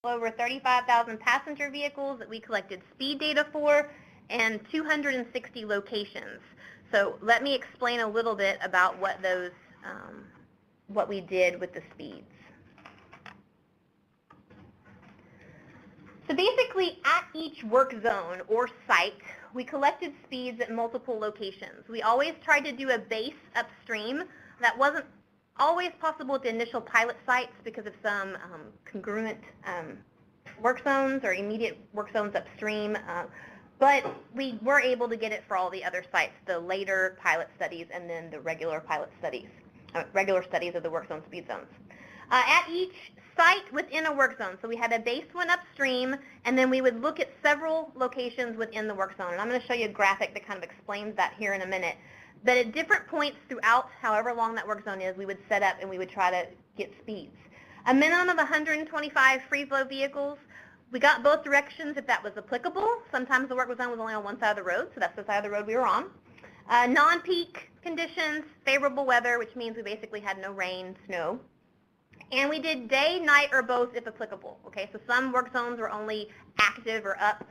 over 35,000 passenger vehicles that we collected speed data for, and 260 locations. So let me explain a little bit about what those, what we did with the speeds. So basically, at each work zone or site, we collected speeds at multiple locations. We always tried to do a base upstream. That wasn't always possible at the initial pilot sites because of some congruent work zones or immediate work zones upstream. But we were able to get it for all the other sites, the later pilot studies and then the regular pilot studies, regular studies of the work zone speed zones. At each site within a work zone, so we had a base one upstream, and then we would look at several locations within the work zone. And I'm going to show you a graphic that kind of explains that here in a minute. But at different points throughout, however long that work zone is, we would set up and we would try to get speeds. A minimum of 125 free flow vehicles. We got both directions if that was applicable. Sometimes the work zone was only on one side of the road, so that's the side of the road we were on. Non-peak conditions, favorable weather, which means we basically had no rain, snow. And we did day, night, or both if applicable. Okay, so some work zones were only active or up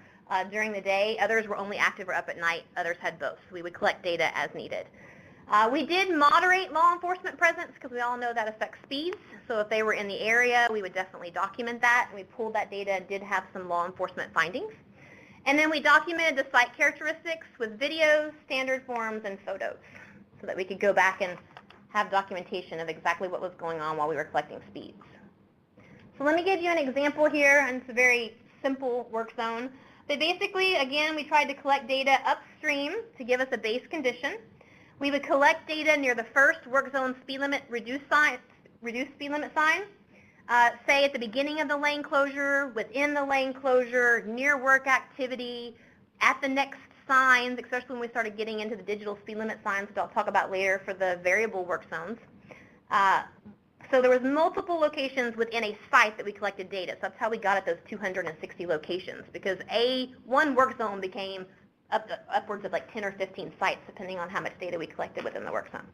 during the day. Others were only active or up at night. Others had both. So we would collect data as needed. We did moderate law enforcement presence because we all know that affects speeds. So if they were in the area, we would definitely document that. And we pulled that data and did have some law enforcement findings. And then we documented the site characteristics with videos, standard forms, and photos so that we could go back and have documentation of exactly what was going on while we were collecting speeds. So let me give you an example here, and it's a very simple work zone. But basically, again, we tried to collect data upstream to give us a base condition. We would collect data near the first work zone speed limit reduced speed limit sign, say at the beginning of the lane closure, within the lane closure, near work activity, at the next signs, especially when we started getting into the digital speed limit signs, which I'll talk about later for the variable work zones. So there was multiple locations within a site that we collected data. So that's how we got at those 260 locations, because one work zone became upwards of like 10 or 15 sites, depending on how much data we collected within the work zone.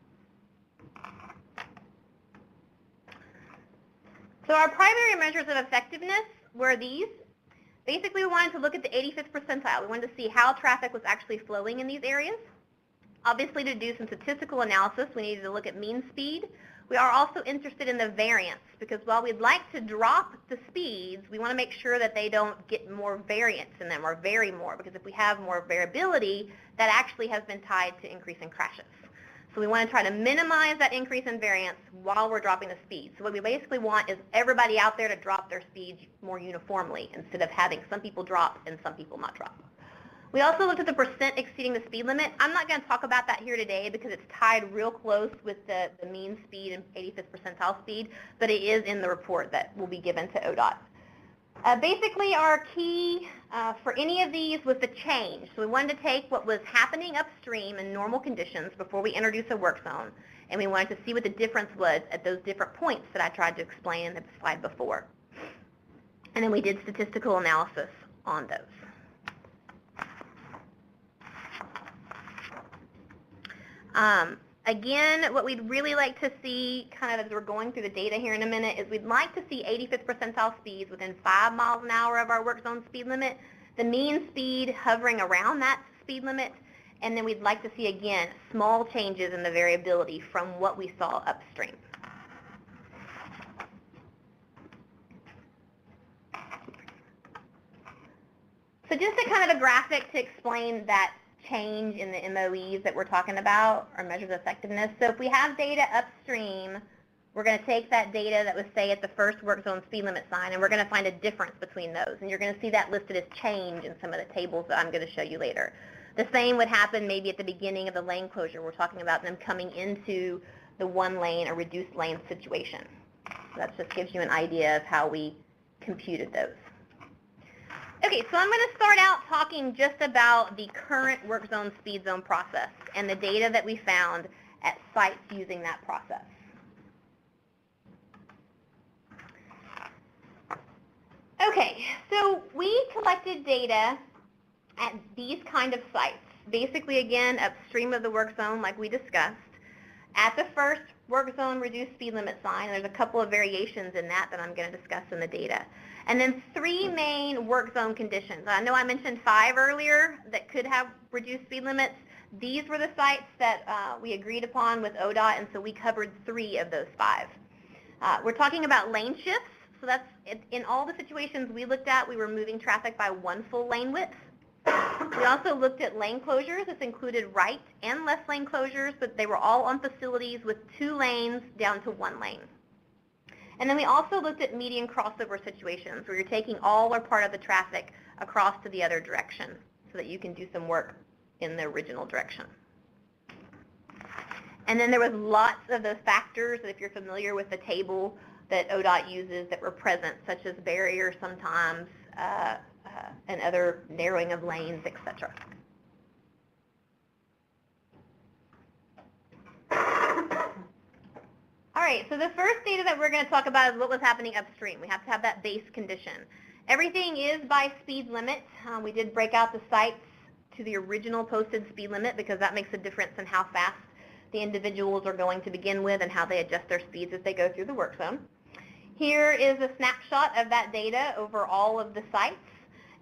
So our primary measures of effectiveness were these. Basically, we wanted to look at the 85th percentile. We wanted to see how traffic was actually flowing in these areas. Obviously, to do some statistical analysis, we needed to look at mean speed. We are also interested in the variance, because while we'd like to drop the speeds, we want to make sure that they don't get more variance in them or vary more, because if we have more variability, that actually has been tied to increase in crashes. So we want to try to minimize that increase in variance while we're dropping the speed. So what we basically want is everybody out there to drop their speeds more uniformly instead of having some people drop and some people not drop. We also looked at the percent exceeding the speed limit. I'm not going to talk about that here today because it's tied real close with the mean speed and 85th percentile speed, but it is in the report that will be given to ODOT. Basically, our key for any of these was the change. So we wanted to take what was happening upstream in normal conditions before we introduced a work zone, and we wanted to see what the difference was at those different points that I tried to explain in the slide before. And then we did statistical analysis on those. Again, what we'd really like to see, kind of as we're going through the data here in a minute, is we'd like to see 85th percentile speeds within 5 miles an hour of our work zone speed limit, the mean speed hovering around that speed limit, and then we'd like to see, again, small changes in the variability from what we saw upstream. So just a kind of a graphic to explain that change in the MOEs that we're talking about, or measures of effectiveness. So if we have data upstream, we're going to take that data that was, say, at the first work zone speed limit sign, and we're going to find a difference between those. And you're going to see that listed as change in some of the tables that I'm going to show you later. The same would happen maybe at the beginning of the lane closure. We're talking about them coming into the one lane or reduced lane situation. So that just gives you an idea of how we computed those. Okay, so I'm going to start out talking just about the current work zone speed zone process and the data that we found at sites using that process. Okay, so we collected data at these kind of sites, basically again upstream of the work zone like we discussed, at the first work zone reduced speed limit sign. There's a couple of variations in that I'm going to discuss in the data. And then 3 main work zone conditions. I know I mentioned 5 earlier that could have reduced speed limits. These were the sites that we agreed upon with ODOT, and so we covered 3 of those 5. We're talking about lane shifts. So that's, in all the situations we looked at, we were moving traffic by 1 full lane width. We also looked at lane closures. This included right and left lane closures, but they were all on facilities with 2 lanes down to 1 lane. And then we also looked at median crossover situations where you're taking all or part of the traffic across to the other direction so that you can do some work in the original direction. And then there was lots of those factors that, if you're familiar with the table that ODOT uses, that were present, such as barriers sometimes, and other narrowing of lanes, etc. All right, so the first data that we're going to talk about is what was happening upstream. We have to have that base condition. Everything is by speed limit. We did break out the sites to the original posted speed limit because that makes a difference in how fast the individuals are going to begin with and how they adjust their speeds as they go through the work zone. Here is a snapshot of that data over all of the sites.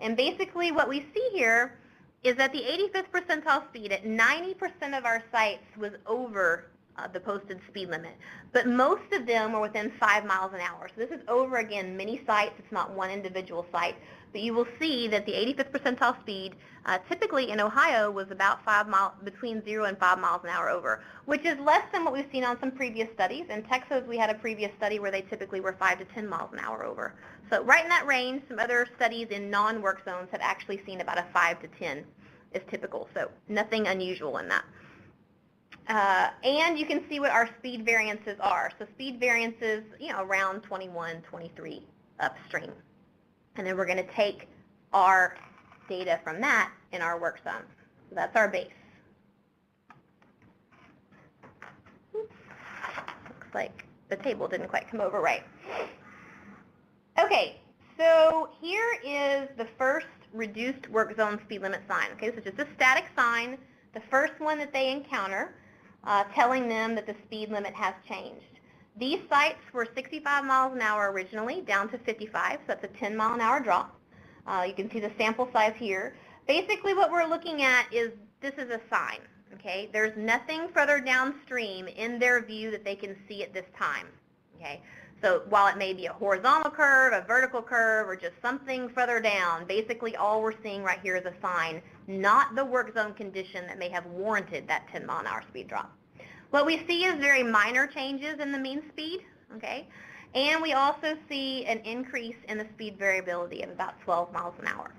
And basically what we see here is that the 85th percentile speed at 90% of our sites was over the posted speed limit. But most of them were within 5 miles an hour. So this is over, again, many sites. It's not one individual site. But you will see that the 85th percentile speed typically in Ohio was about between 0 and 5 miles an hour over, which is less than what we've seen on some previous studies. In Texas, we had a previous study where they typically were 5 to 10 miles an hour over. So right in that range. Some other studies in non-work zones have actually seen about a 5 to 10 is typical. So nothing unusual in that. And you can see what our speed variances are. So speed variances, around 21, 23 upstream. And then we're going to take our data from that in our work zone. So that's our base. Oops. Looks like the table didn't quite come over right. Okay, so here is the first reduced work zone speed limit sign. Okay, so it's just a static sign, the first one that they encounter, telling them that the speed limit has changed. These sites were 65 miles an hour originally, down to 55, so that's a 10 mile an hour drop. You can see the sample size here. Basically what we're looking at is this is a sign. Okay, there's nothing further downstream in their view that they can see at this time. Okay, so while it may be a horizontal curve, a vertical curve, or just something further down, basically all we're seeing right here is a sign, not the work zone condition that may have warranted that 10 mile an hour speed drop. What we see is very minor changes in the mean speed, okay? And we also see an increase in the speed variability of about 12 miles an hour.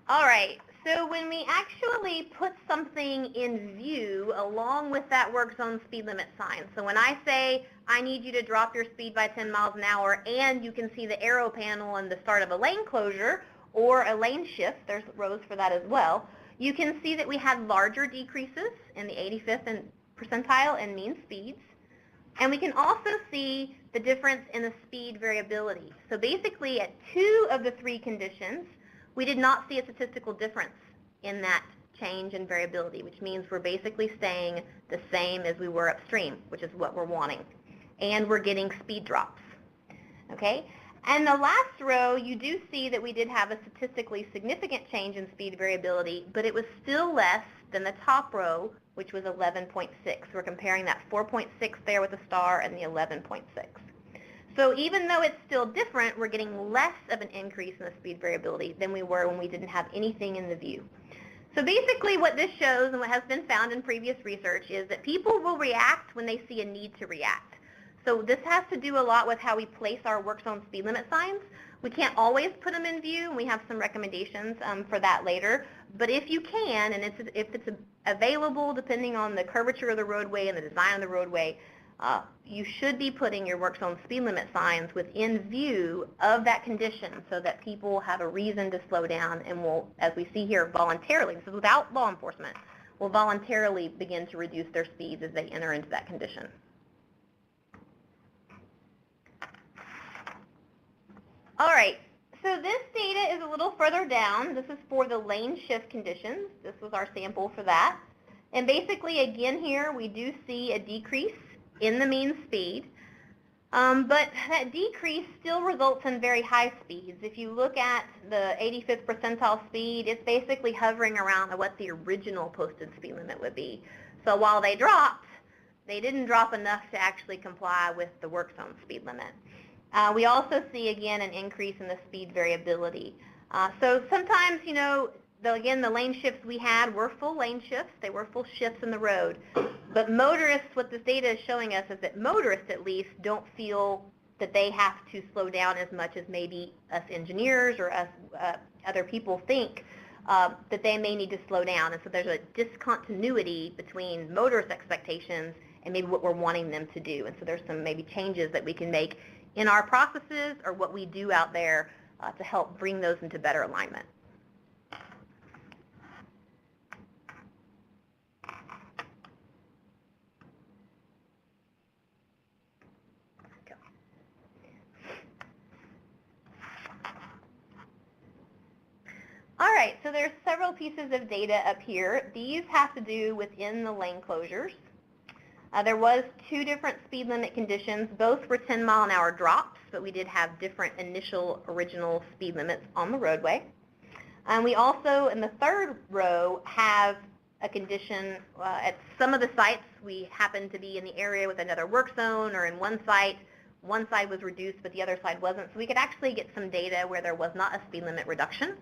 All right, so when we actually put something in view along with that work zone speed limit sign, so when I say I need you to drop your speed by 10 miles an hour and you can see the arrow panel and the start of a lane closure or a lane shift, there's rows for that as well, you can see that we had larger decreases in the 85th percentile and mean speeds. And we can also see the difference in the speed variability. So basically at 2 of the 3 conditions, we did not see a statistical difference in that change in variability, which means we're basically staying the same as we were upstream, which is what we're wanting. And we're getting speed drops. Okay? And the last row, you do see that we did have a statistically significant change in speed variability, but it was still less than the top row, which was 11.6. We're comparing that 4.6 there with the star and the 11.6. So even though it's still different, we're getting less of an increase in the speed variability than we were when we didn't have anything in the view. So basically what this shows and what has been found in previous research is that people will react when they see a need to react. So this has to do a lot with how we place our work zone speed limit signs. We can't always put them in view, and we have some recommendations for that later. But if you can, and if it's available depending on the curvature of the roadway and the design of the roadway, you should be putting your work zone speed limit signs within view of that condition so that people have a reason to slow down and will, as we see here, voluntarily, this is without law enforcement, will voluntarily begin to reduce their speeds as they enter into that condition. All right, So this data is a little further down. This is for the lane shift conditions. This was our sample for that. And basically, again here, we do see a decrease in the mean speed. But that decrease still results in very high speeds. If you look at the 85th percentile speed, it's basically hovering around what the original posted speed limit would be. So while they dropped, they didn't drop enough to actually comply with the work zone speed limit. We also see, again, an increase in the speed variability. So sometimes, you know, again, the lane shifts we had were full lane shifts. They were full shifts in the road. But motorists, what this data is showing us is that motorists, at least, don't feel that they have to slow down as much as maybe us engineers or us other people think that they may need to slow down. And so there's a discontinuity between motorist expectations and maybe what we're wanting them to do. And so there's some maybe changes that we can make in our processes or what we do out there to help bring those into better alignment. All right, so there's several pieces of data up here. These have to do within the lane closures. There was 2 different speed limit conditions. Both were 10-mile-an-hour drops, but we did have different initial original speed limits on the roadway. And we also, in the third row, have a condition at some of the sites. We happen to be in the area with another work zone, or in one site was reduced, but the other side wasn't. So we could actually get some data where there was not a speed limit reduction,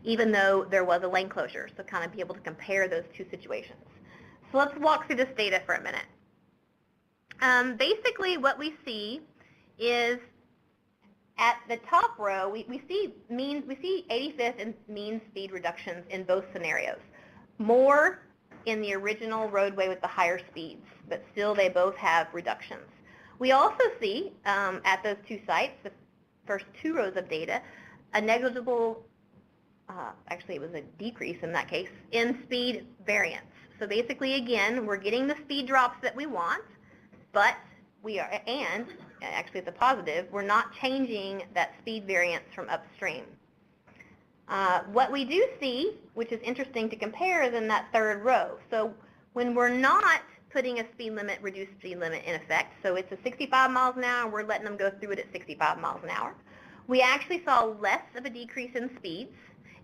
even though there was a lane closure, so kind of be able to compare those 2 situations. So let's walk through this data for a minute. Basically, what we see is at the top row, we see 85th and mean speed reductions in both scenarios. More in the original roadway with the higher speeds, but still they both have reductions. We also see at those 2 sites, the first 2 rows of data, a negligible, actually it was a decrease in that case, in speed variance. So basically, again, we're getting the speed drops that we want, but we are, and actually it's a positive, we're not changing that speed variance from upstream. What we do see, which is interesting to compare, is in that third row. So when we're not putting a speed limit, reduced speed limit in effect, so it's a 65 miles an hour, we're letting them go through it at 65 miles an hour, we actually saw less of a decrease in speeds,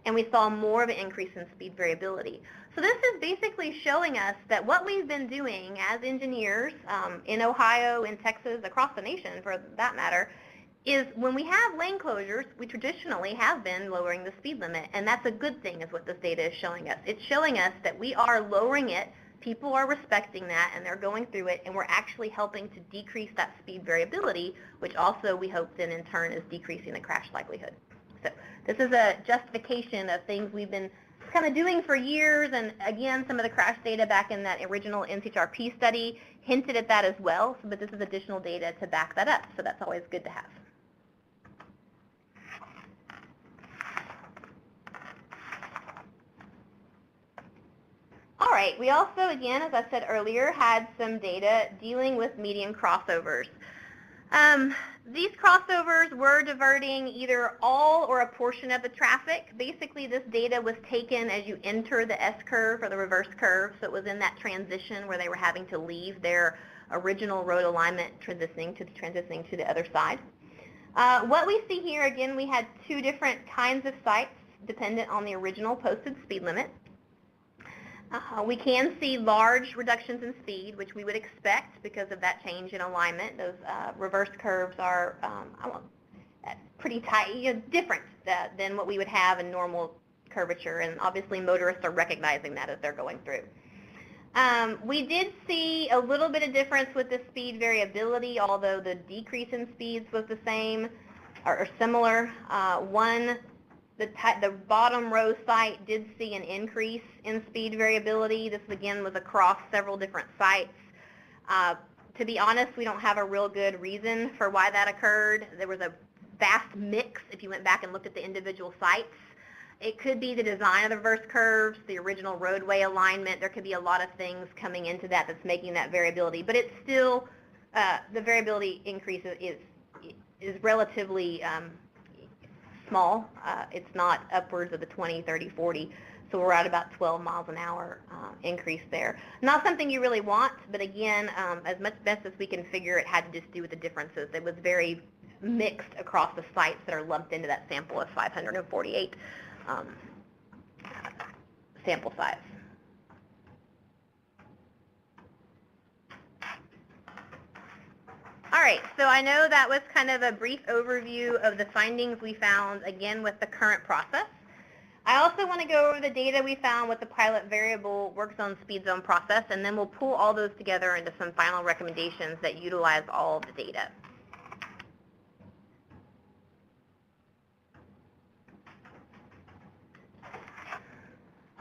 and we saw more of an increase in speed variability. So this is basically showing us that what we've been doing as engineers in Ohio, in Texas, across the nation for that matter, is when we have lane closures, we traditionally have been lowering the speed limit, and that's a good thing is what this data is showing us. It's showing us that we are lowering it, people are respecting that, and they're going through it, and we're actually helping to decrease that speed variability, which also we hope then in turn is decreasing the crash likelihood. So this is a justification of things we've been kind of doing for years, and again, some of the crash data back in that original NCHRP study hinted at that as well, but this is additional data to back that up, so that's always good to have. All right, we also, again, as I said earlier, had some data dealing with median crossovers. These crossovers were diverting either all or a portion of the traffic. Basically, this data was taken as you enter the S-curve or the reverse curve, so it was in that transition where they were having to leave their original road alignment transitioning to the other side. What we see here, again, we had 2 different kinds of sites dependent on the original posted speed limit. We can see large reductions in speed, which we would expect because of that change in alignment. Those reverse curves are pretty tight, different than what we would have in normal curvature, and obviously motorists are recognizing that as they're going through. We did see a little bit of difference with the speed variability, although the decrease in speeds was the same or similar. The bottom row site did see an increase in speed variability. This, again, was across several different sites. To be honest, we don't have a real good reason for why that occurred. There was a vast mix if you went back and looked at the individual sites. It could be the design of the reverse curves, the original roadway alignment. There could be a lot of things coming into that that's making that variability. But it's still, the variability increase is relatively small. It's not upwards of the 20, 30, 40. So we're at about 12 miles an hour increase there. Not something you really want, but again, as much best as we can figure, it had to just do with the differences. It was very mixed across the sites that are lumped into that sample of 548 sample size. All right, so I know that was kind of a brief overview of the findings we found, again, with the current process. I also want to go over the data we found with the pilot variable work zone speed zone process, and then we'll pull all those together into some final recommendations that utilize all of the data.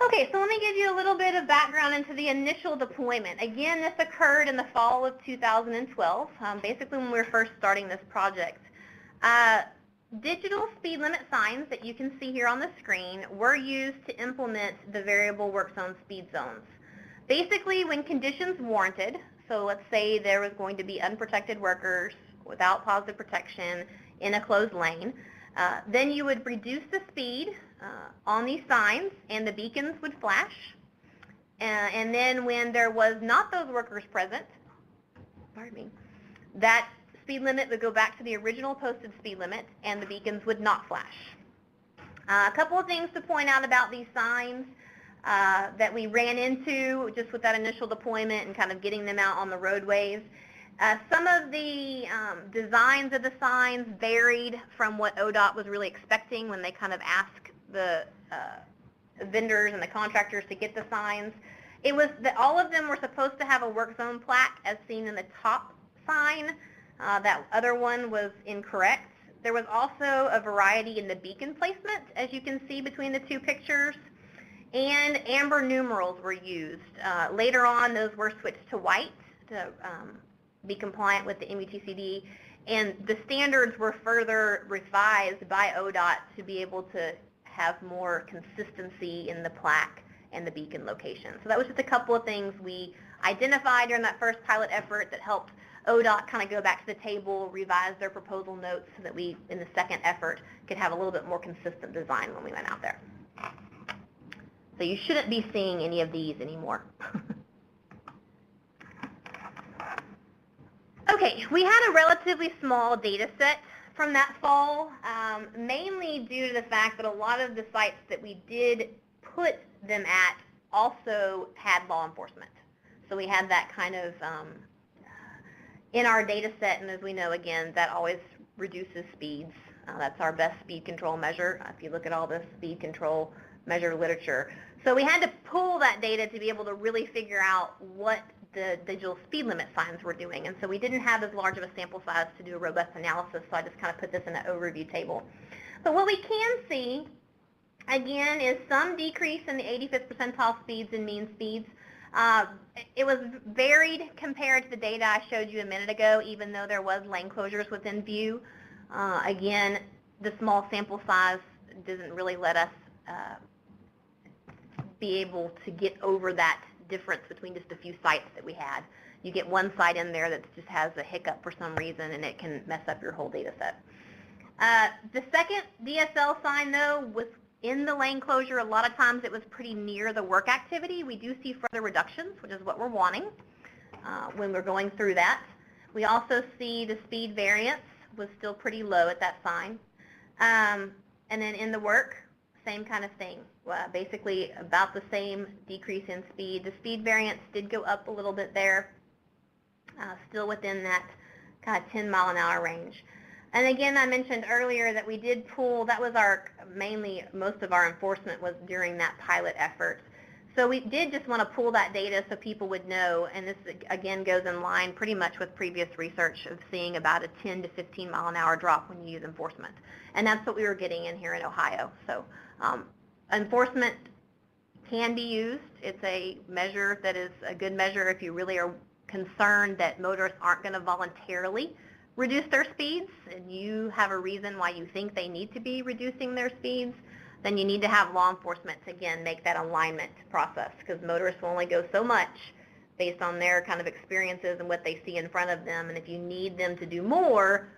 Okay, so let me give you a little bit of background into the initial deployment. Again, this occurred in the fall of 2012, basically when we were first starting this project. Digital speed limit signs that you can see here on the screen were used to implement the variable work zone speed zones. Basically, when conditions warranted, so let's say there was going to be unprotected workers without positive protection in a closed lane, then you would reduce the speed on these signs and the beacons would flash. And then when there was not those workers present, that speed limit would go back to the original posted speed limit and the beacons would not flash. A couple of things to point out about these signs that we ran into just with that initial deployment and kind of getting them out on the roadways. Some of the designs of the signs varied from what ODOT was really expecting when they kind of asked the vendors and the contractors to get the signs. It was that all of them were supposed to have a work zone plaque as seen in the top sign. That other one was incorrect. There was also a variety in the beacon placement, as you can see between the two pictures, and amber numerals were used. Later on, those were switched to white to be compliant with the MUTCD, and the standards were further revised by ODOT to be able to have more consistency in the plaque and the beacon location. So that was just a couple of things we identified during that first pilot effort that helped ODOT kind of go back to the table, revise their proposal notes so that we, in the second effort, could have a little bit more consistent design when we went out there. So you shouldn't be seeing any of these anymore. Okay, we had a relatively small data set from that fall, mainly due to the fact that a lot of the sites that we did put them at also had law enforcement. So we had that kind of in our data set, and as we know, again, that always reduces speeds. That's our best speed control measure, if you look at all the speed control measure literature. So we had to pull that data to be able to really figure out what the digital speed limit signs were doing. And so we didn't have as large of a sample size to do a robust analysis, so I just kind of put this in an overview table. But what we can see, again, is some decrease in the 85th percentile speeds and mean speeds. It was varied compared to the data I showed you a minute ago, even though there was lane closures within view. Again, the small sample size doesn't really let us be able to get over that difference between just a few sites that we had. You get one site in there that just has a hiccup for some reason, and it can mess up your whole data set. The second DSL sign, though, was in the lane closure. A lot of times it was pretty near the work activity. We do see further reductions, which is what we're wanting when we're going through that. We also see the speed variance was still pretty low at that sign. And then in the work, same kind of thing. Basically about the same decrease in speed. The speed variance did go up a little bit there, still within that kind of 10 mile an hour range. And again, I mentioned earlier that we did pull, that was our, mainly most of our enforcement was during that pilot effort. So we did just want to pull that data so people would know, and this again goes in line pretty much with previous research of seeing about a 10 to 15 mile an hour drop when you use enforcement. And that's what we were getting in here in Ohio. So enforcement can be used. It's a measure that is a good measure if you really are concerned that motorists aren't going to voluntarily reduce their speeds, and you have a reason why you think they need to be reducing their speeds, then you need to have law enforcement to, again, make that alignment process, because motorists will only go so much based on their kind of experiences and what they see in front of them, and if you need them to do more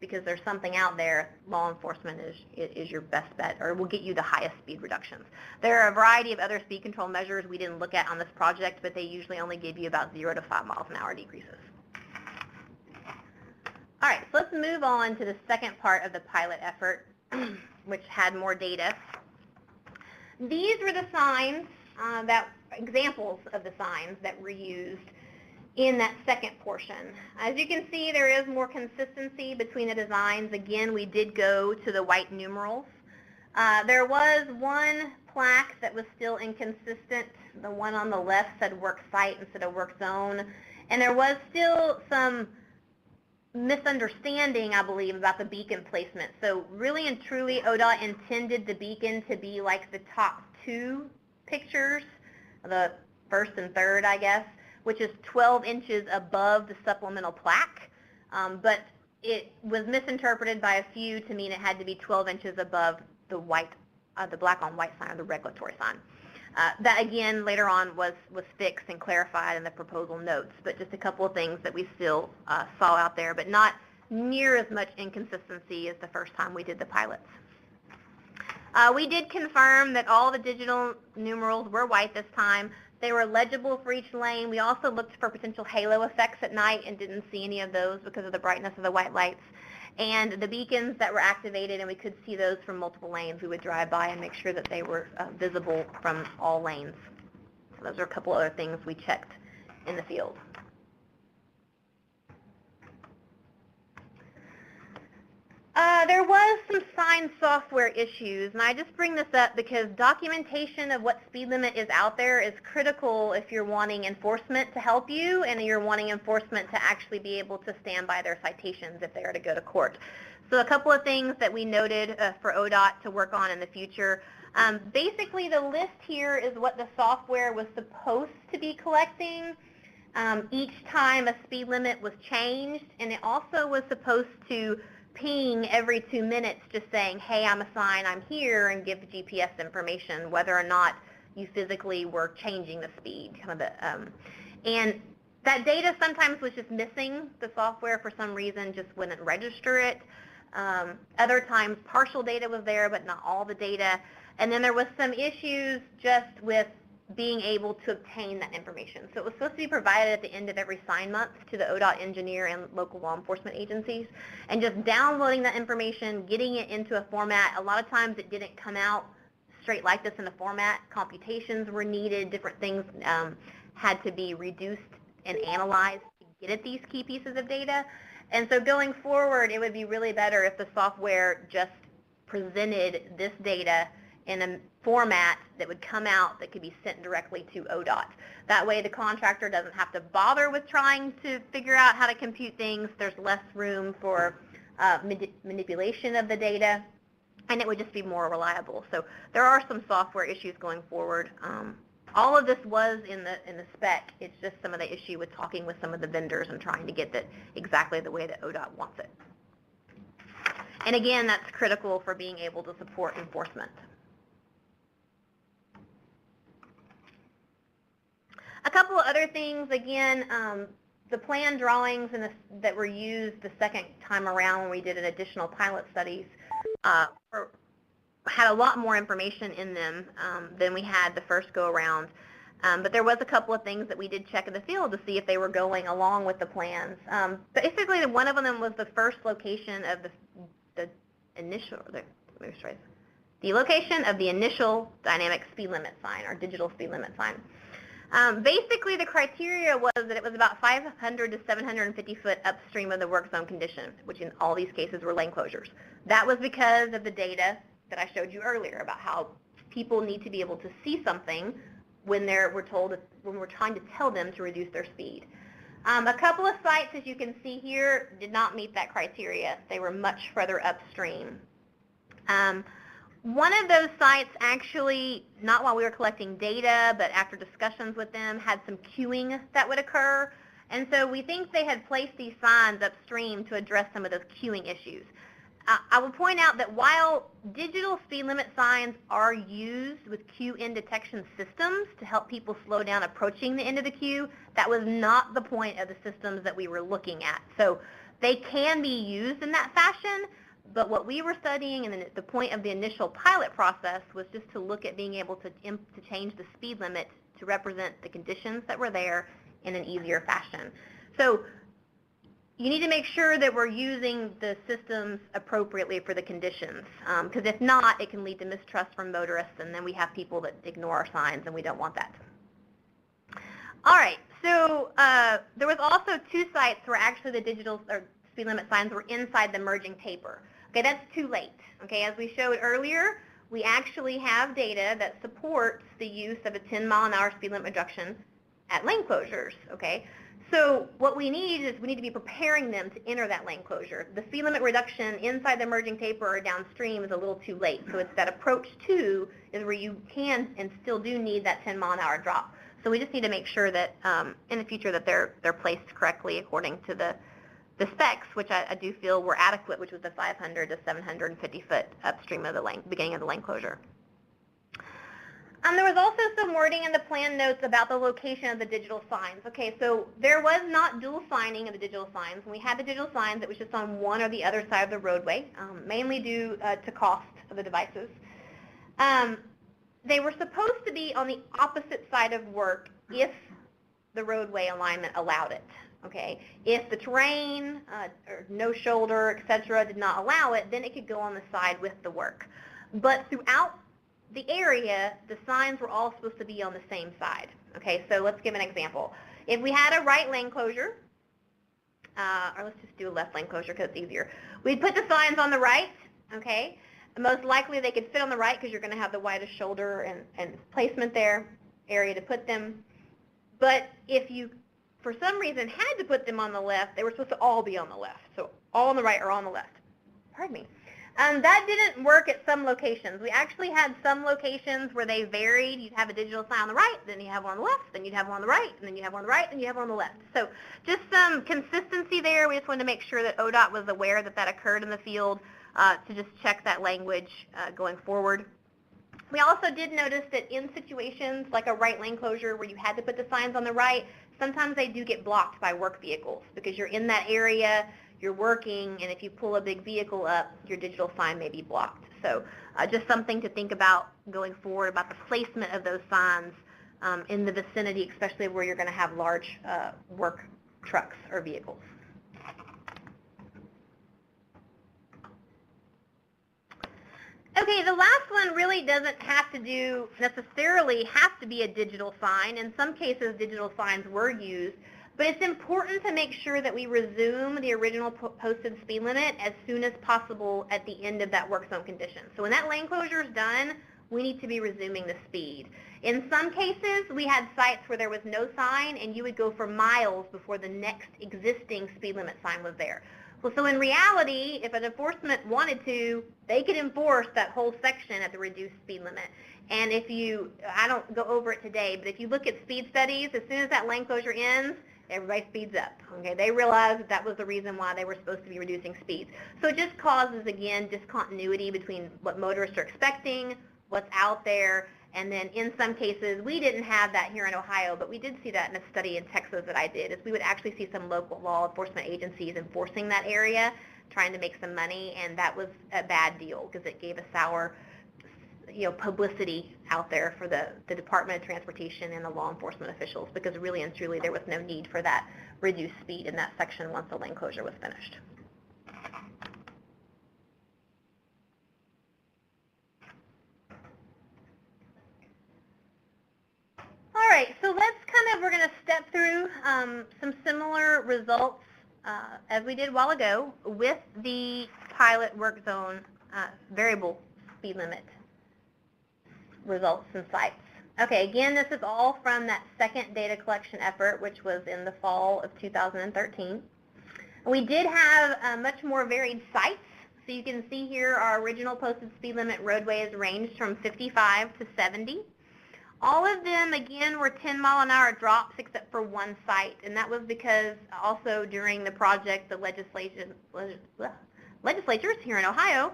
because there's something out there, law enforcement is your best bet, or will get you the highest speed reductions. There are a variety of other speed control measures we didn't look at on this project, but they usually only give you about 0 to 5 miles an hour decreases. All right, so let's move on to the second part of the pilot effort, which had more data. These were the signs, examples of the signs that were used in that second portion. As you can see, there is more consistency between the designs. Again, we did go to the white numerals. There was one plaque that was still inconsistent. The one on the left said work site instead of work zone. And there was still some misunderstanding, I believe, about the beacon placement. So really and truly, ODOT intended the beacon to be like the top 2 pictures, the first and third, I guess, which is 12 inches above the supplemental plaque, but it was misinterpreted by a few to mean it had to be 12 inches above the black on white sign, or the regulatory sign. That again later on was fixed and clarified in the proposal notes, but just a couple of things that we still saw out there, but not near as much inconsistency as the first time we did the pilots. We did confirm that all the digital numerals were white this time. They were legible for each lane. We also looked for potential halo effects at night and didn't see any of those because of the brightness of the white lights. And the beacons that were activated, and we could see those from multiple lanes, we would drive by and make sure that they were visible from all lanes. So those are a couple other things we checked in the field. There was some sign software issues, and I just bring this up because documentation of what speed limit is out there is critical if you're wanting enforcement to help you and you're wanting enforcement to actually be able to stand by their citations if they are to go to court. So a couple of things that we noted for ODOT to work on in the future. Basically, the list here is what the software was supposed to be collecting each time a speed limit was changed, and it also was supposed to ping every 2 minutes just saying, hey, I'm a sign, I'm here, and give GPS information, whether or not you physically were changing the speed. And that data sometimes was just missing. The software, for some reason, just wouldn't register it. Other times, partial data was there, but not all the data. And then there was some issues just with being able to obtain that information. So it was supposed to be provided at the end of every sign month to the ODOT engineer and local law enforcement agencies. And just downloading that information, getting it into a format, a lot of times it didn't come out straight like this in a format. Computations were needed, different things had to be reduced and analyzed to get at these key pieces of data. And so going forward, it would be really better if the software just presented this data in a format that would come out that could be sent directly to ODOT. That way the contractor doesn't have to bother with trying to figure out how to compute things. There's less room for manipulation of the data, and it would just be more reliable. So there are some software issues going forward. All of this was in the spec. It's just some of the issue with talking with some of the vendors and trying to get that exactly the way that ODOT wants it. And again, that's critical for being able to support enforcement. A couple of other things, again, the plan drawings that were used the second time around when we did an additional pilot studies had a lot more information in them than we had the first go-around. But there was a couple of things that we did check in the field to see if they were going along with the plans. Basically, one of them was the first location of the location of the initial dynamic speed limit sign, or digital speed limit sign. Basically, the criteria was that it was about 500 to 750 foot upstream of the work zone condition, which in all these cases were lane closures. That was because of the data that I showed you earlier about how people need to be able to see something when we're trying to tell them to reduce their speed. A couple of sites, as you can see here, did not meet that criteria. They were much further upstream. One of those sites actually, not while we were collecting data, but after discussions with them, had some queuing that would occur. And so we think they had placed these signs upstream to address some of those queuing issues. I will point out that while digital speed limit signs are used with queue in detection systems to help people slow down approaching the end of the queue, that was not the point of the systems that we were looking at. So they can be used in that fashion, but what we were studying and the point of the initial pilot process was just to look at being able to change the speed limit to represent the conditions that were there in an easier fashion. So you need to make sure that we're using the systems appropriately for the conditions, because if not, it can lead to mistrust from motorists, and then we have people that ignore our signs, and we don't want that. All right, so there was also 2 sites where actually the digital or speed limit signs were inside the merging taper. Okay, that's too late. Okay, as we showed earlier, we actually have data that supports the use of a 10-mile-an-hour speed limit reduction at lane closures. Okay, so what we need is we need to be preparing them to enter that lane closure. The speed limit reduction inside the merging taper or downstream is a little too late. So it's that approach 2 is where you can and still do need that 10-mile-an-hour drop. So we just need to make sure that in the future that they're placed correctly according to the specs, which I do feel were adequate, which was the 500 to 750 foot upstream of the lane, beginning of the lane closure. There was also some wording in the plan notes about the location of the digital signs. Okay, so there was not dual signing of the digital signs. When we had the digital signs, it was just on one or the other side of the roadway, mainly due to cost of the devices. They were supposed to be on the opposite side of work if the roadway alignment allowed it. Okay, if the terrain, or no shoulder, etc., did not allow it, then it could go on the side with the work. But throughout the area, the signs were all supposed to be on the same side. Okay, so let's give an example. If we had a right lane closure, or let's just do a left lane closure because it's easier. We'd put the signs on the right, okay? Most likely they could fit on the right because you're going to have the widest shoulder and placement there, area to put them. But if you, for some reason, had to put them on the left, they were supposed to all be on the left. So all on the right or on the left. Pardon me. That didn't work at some locations. We actually had some locations where they varied. You'd have a digital sign on the right, then you have one on the left, then you'd have one on the right, and then you have one on the right, and you have one on the left. So just some consistency there. We just wanted to make sure that ODOT was aware that that occurred in the field to just check that language going forward. We also did notice that in situations like a right lane closure where you had to put the signs on the right, sometimes they do get blocked by work vehicles because you're in that area, you're working, and if you pull a big vehicle up, your digital sign may be blocked. So just something to think about going forward about the placement of those signs in the vicinity, especially where you're going to have large work trucks or vehicles. Okay, the last one really doesn't have to necessarily have to be a digital sign. In some cases, digital signs were used, but it's important to make sure that we resume the original posted speed limit as soon as possible at the end of that work zone condition. So when that lane closure is done, we need to be resuming the speed. In some cases, we had sites where there was no sign, and you would go for miles before the next existing speed limit sign was there. Well, so in reality, if an enforcement wanted to, they could enforce that whole section at the reduced speed limit. And if you, I don't go over it today, but if you look at speed studies, as soon as that lane closure ends, everybody speeds up. Okay, they realize that that was the reason why they were supposed to be reducing speeds. So it just causes, again, discontinuity between what motorists are expecting, what's out there, and then in some cases, we didn't have that here in Ohio, but we did see that in a study in Texas that I did, is we would actually see some local law enforcement agencies enforcing that area, trying to make some money, and that was a bad deal because it gave a sour, publicity out there for the Department of Transportation and the law enforcement officials, because really and truly there was no need for that reduced speed in that section once the lane closure was finished. All right, so we're going to step through some similar results as we did a while ago with the pilot work zone variable speed limit results and sites. Okay, again, this is all from that second data collection effort, which was in the fall of 2013. We did have much more varied sites. So you can see here our original posted speed limit roadways ranged from 55 to 70. All of them, again, were 10-mile-an-hour drops except for one site, and that was because also during the project, the legislatures here in Ohio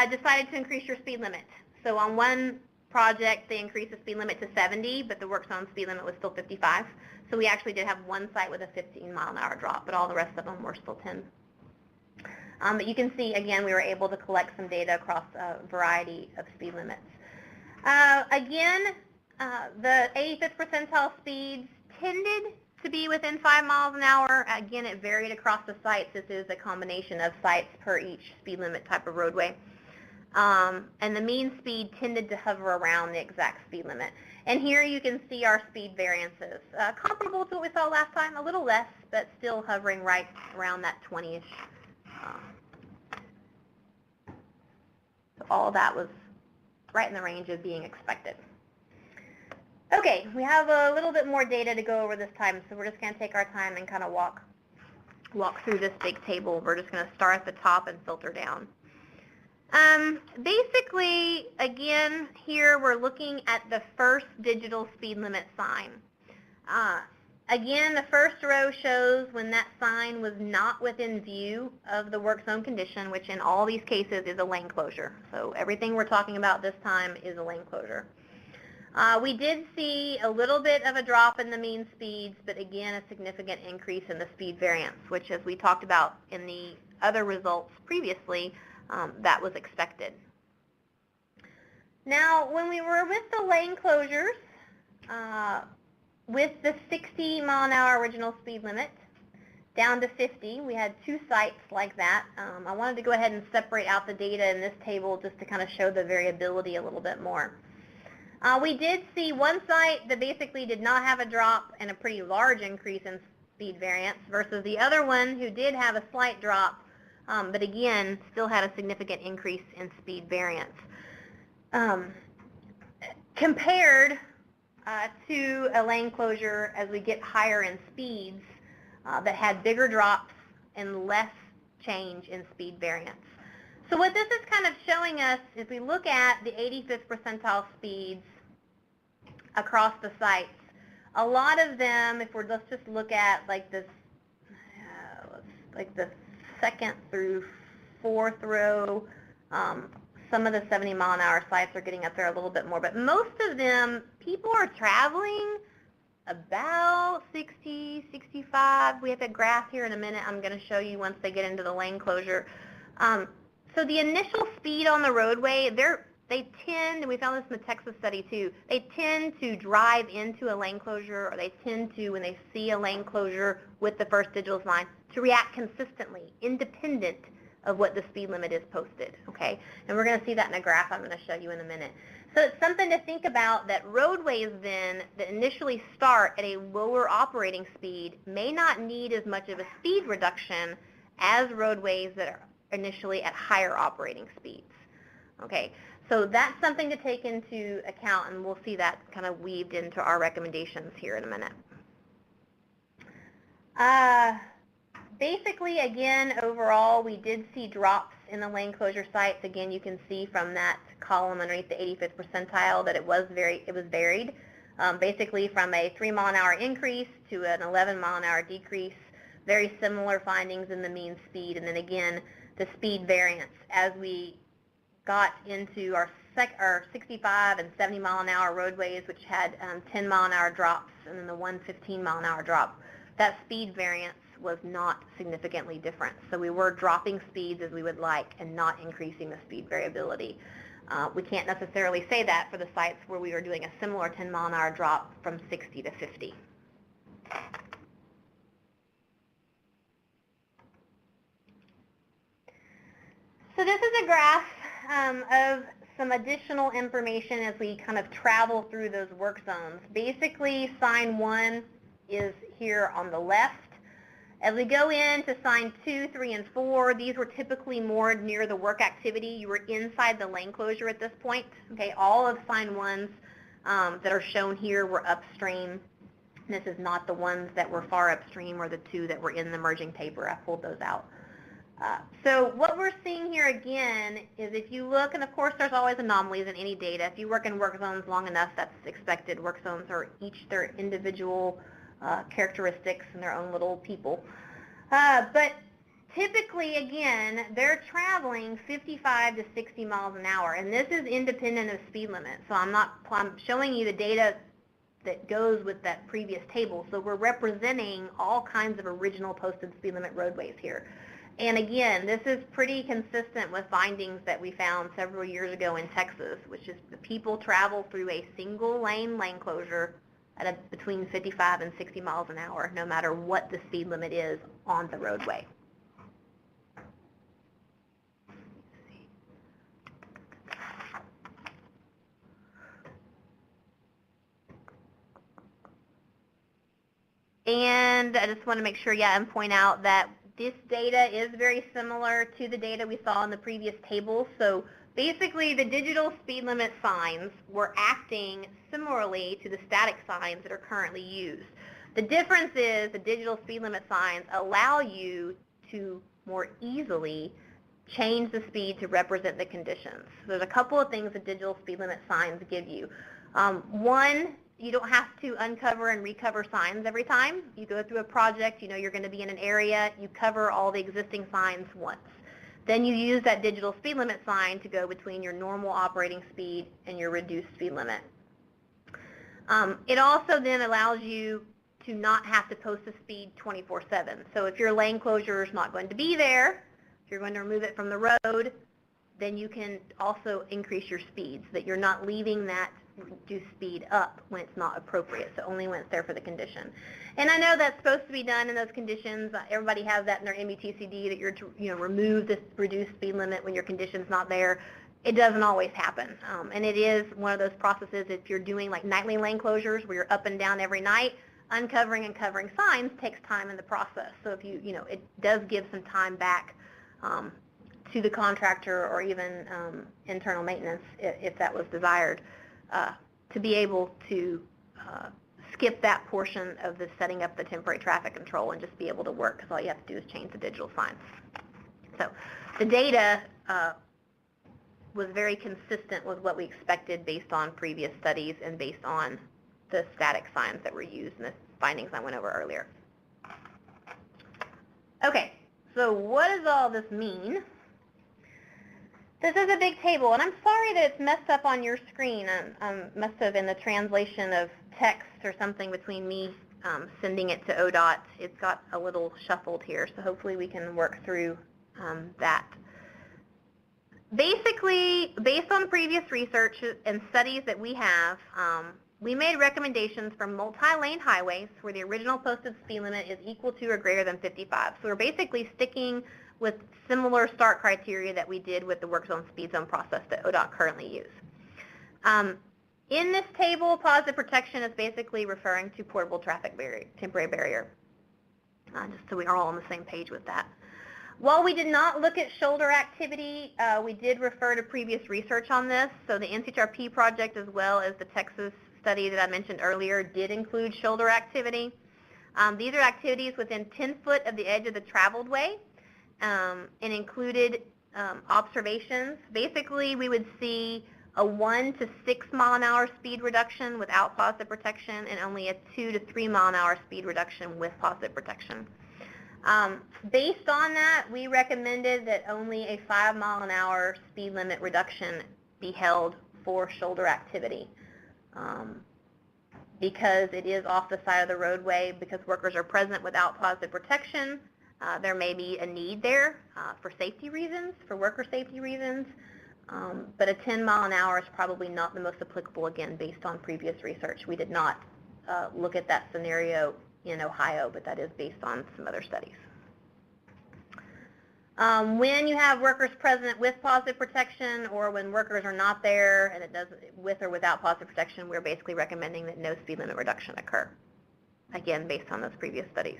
decided to increase your speed limit. So on one project, they increased the speed limit to 70, but the work zone speed limit was still 55. So we actually did have one site with a 15-mile-an-hour drop, but all the rest of them were still 10. But you can see, again, we were able to collect some data across a variety of speed limits. Again, the 85th percentile speeds tended to be within 5 miles an hour. Again, it varied across the sites. This is a combination of sites per each speed limit type of roadway. And the mean speed tended to hover around the exact speed limit. And here you can see our speed variances. Comparable to what we saw last time, a little less, but still hovering right around that 20-ish. So all of that was right in the range of being expected. Okay, we have a little bit more data to go over this time, so we're just going to take our time and kind of walk through this big table. We're just going to start at the top and filter down. Basically, again, here we're looking at the first digital speed limit sign. Again, the first row shows when that sign was not within view of the work zone condition, which in all these cases is a lane closure. So everything we're talking about this time is a lane closure. We did see a little bit of a drop in the mean speeds, but again, a significant increase in the speed variance, which, as we talked about in the other results previously, that was expected. Now, when we were with the lane closures, with the 60 mile an hour original speed limit down to 50, we had 2 sites like that. I wanted to go ahead and separate out the data in this table just to kind of show the variability a little bit more. We did see one site that basically did not have a drop and a pretty large increase in speed variance versus the other one who did have a slight drop, but again, still had a significant increase in speed variance. Compared to a lane closure as we get higher in speeds that had bigger drops and less change in speed variance. So what this is kind of showing us, if we look at the 85th percentile speeds across the sites, a lot of them, if we're, let's just look at like this, like the 2nd through 4th row, some of the 70 mile an hour sites are getting up there a little bit more, but most of them, people are traveling about 60, 65. We have a graph here in a minute I'm going to show you once they get into the lane closure. So the initial speed on the roadway, they tend, and we found this in the Texas study too, they tend to drive into a lane closure, or they tend to, when they see a lane closure with the first digital sign, to react consistently, independent of what the speed limit is posted, okay? And we're going to see that in a graph I'm going to show you in a minute. So it's something to think about that roadways then that initially start at a lower operating speed may not need as much of a speed reduction as roadways that are initially at higher operating speeds. Okay, so that's something to take into account, and we'll see that kind of weaved into our recommendations here in a minute. Basically, again, overall, we did see drops in the lane closure sites. Again, you can see from that column underneath the 85th percentile that it was varied, basically from a 3 mile an hour increase to an 11 mile an hour decrease. Very similar findings in the mean speed, and then again, the speed variance as we got into our 65 and 70 mile an hour roadways, which had 10 mile an hour drops, and then the 115 mile an hour drop. That speed variance was not significantly different. So we were dropping speeds as we would like and not increasing the speed variability. We can't necessarily say that for the sites where we were doing a similar 10 mile an hour drop from 60 to 50. So this is a graph of some additional information as we kind of travel through those work zones. Basically, sign 1 is here on the left. As we go into sign 2, 3, and 4, these were typically more near the work activity. You were inside the lane closure at this point. Okay, all of sign 1s that are shown here were upstream. This is not the ones that were far upstream or the 2 that were in the merging paper. I pulled those out. So what we're seeing here again is if you look, and of course there's always anomalies in any data. If you work in work zones long enough, that's expected. Work zones are each their individual characteristics and their own little people. But typically, again, they're traveling 55 to 60 miles an hour, and this is independent of speed limit. So I'm showing you the data that goes with that previous table. So we're representing all kinds of original posted speed limit roadways here. And again, this is pretty consistent with findings that we found several years ago in Texas, which is the people travel through a single lane closure at between 55 and 60 miles an hour, no matter what the speed limit is on the roadway. And I just want to make sure, and point out that this data is very similar to the data we saw in the previous table. So basically, the digital speed limit signs were acting similarly to the static signs that are currently used. The difference is the digital speed limit signs allow you to more easily change the speed to represent the conditions. So there's a couple of things the digital speed limit signs give you. One, you don't have to uncover and recover signs every time. You go through a project, you know you're going to be in an area, you cover all the existing signs once. Then you use that digital speed limit sign to go between your normal operating speed and your reduced speed limit. It also then allows you to not have to post the speed 24/7. So if your lane closure is not going to be there, if you're going to remove it from the road, then you can also increase your speed so that you're not leaving that reduced speed up when it's not appropriate, so only when it's there for the condition. And I know that's supposed to be done in those conditions. Everybody has that in their MBTCD that you're to remove this reduced speed limit when your condition's not there. It doesn't always happen, and it is one of those processes. If you're doing like nightly lane closures where you're up and down every night, uncovering and covering signs takes time in the process. So if it does give some time back to the contractor or even internal maintenance if that was desired. To be able to skip that portion of the setting up the temporary traffic control and just be able to work, because all you have to do is change the digital signs. So the data was very consistent with what we expected based on previous studies and based on the static signs that were used in the findings I went over earlier. Okay, so what does all this mean? This is a big table, and I'm sorry that it's messed up on your screen. Must have been the translation of text or something between me sending it to ODOT. It's got a little shuffled here, so hopefully we can work through that. Basically, based on previous research and studies that we have, we made recommendations for multi-lane highways where the original posted speed limit is equal to or greater than 55. So we're basically sticking with similar start criteria that we did with the work zone speed zone process that ODOT currently use. In this table, positive protection is basically referring to portable traffic barrier, temporary barrier, just so we are all on the same page with that. While we did not look at shoulder activity, we did refer to previous research on this. So the NCHRP project, as well as the Texas study that I mentioned earlier, did include shoulder activity. These are activities within 10 foot of the edge of the traveled way. And included observations. Basically, we would see a 1 to 6 mile an hour speed reduction without positive protection and only a 2 to 3 mile an hour speed reduction with positive protection. Based on that, we recommended that only a 5 mile an hour speed limit reduction be held for shoulder activity because it is off the side of the roadway, because workers are present without positive protection. There may be a need there for safety reasons, for worker safety reasons, but a 10 mile an hour is probably not the most applicable, again, based on previous research. We did not look at that scenario in Ohio, but that is based on some other studies. When you have workers present with positive protection or when workers are not there and it does with or without positive protection, we're basically recommending that no speed limit reduction occur, again, based on those previous studies.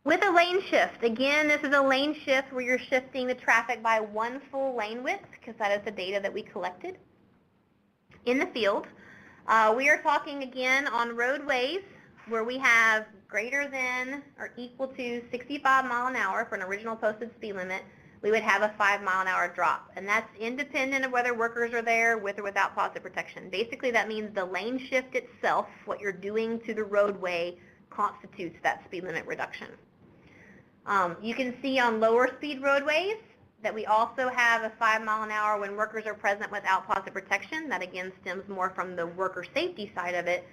With a lane shift, again, this is a lane shift where you're shifting the traffic by 1 full lane width, because that is the data that we collected in the field. We are talking again on roadways where we have greater than or equal to 65 mile an hour for an original posted speed limit. We would have a 5 mile an hour drop, and that's independent of whether workers are there with or without positive protection. Basically, that means the lane shift itself, what you're doing to the roadway, constitutes that speed limit reduction. You can see on lower speed roadways that we also have a 5 mile an hour when workers are present without positive protection. That again stems more from the worker safety side of it.